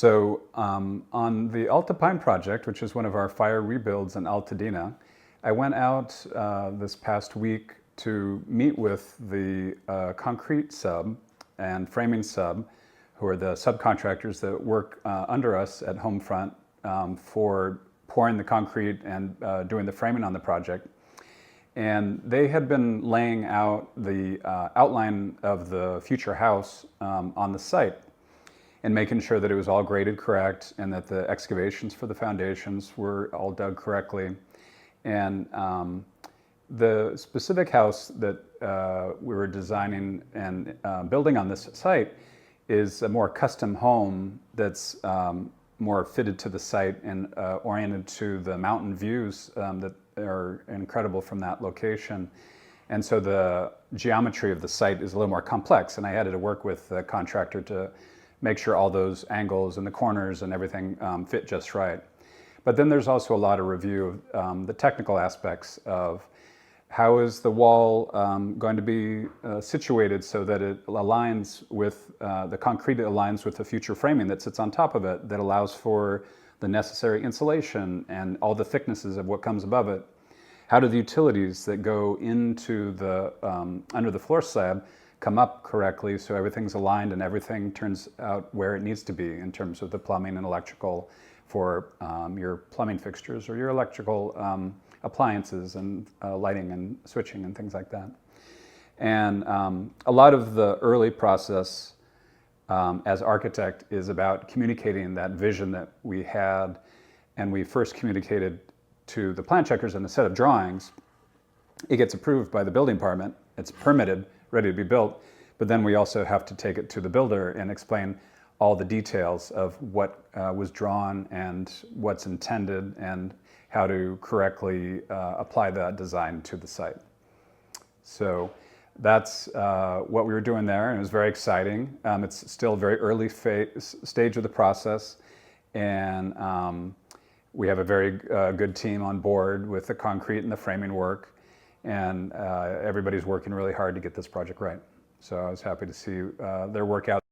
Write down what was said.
On the Alta Pine project, which is one of our fire rebuilds in Altadena, I went out this past week to meet with the concrete sub and framing sub, who are the subcontractors that work under us at Homefront for pouring the concrete and doing the framing on the project. And they had been laying out the outline of the future house on the site and making sure that it was all graded correct and that the excavations for the foundations were all dug correctly. And the specific house that we were designing and building on this site is a more custom home that's more fitted to the site and oriented to the mountain views that are incredible from that location. And so the geometry of the site is a little more complex, and I had to work with the contractor to make sure all those angles and the corners and everything fit just right. But then there's also a lot of review of the technical aspects of how is the wall going to be situated so that it aligns with, the concrete aligns with the future framing that sits on top of it that allows for the necessary insulation and all the thicknesses of what comes above it. How do the utilities that go into the, under the floor slab come up correctly so everything's aligned and everything turns out where it needs to be in terms of the plumbing and electrical for your plumbing fixtures or your electrical appliances and lighting and switching and things like that. And a lot of the early process as architect is about communicating that vision that we had, and we first communicated to the plan checkers and a set of drawings. It gets approved by the building department, it's permitted, ready to be built, but then we also have to take it to the builder and explain all the details of what was drawn and what's intended and how to correctly apply that design to the site. So that's what we were doing there, and it was very exciting. It's still a very early stage of the process, and we have a very good team on board with the concrete and the framing work, and everybody's working really hard to get this project right. So I was happy to see their work out.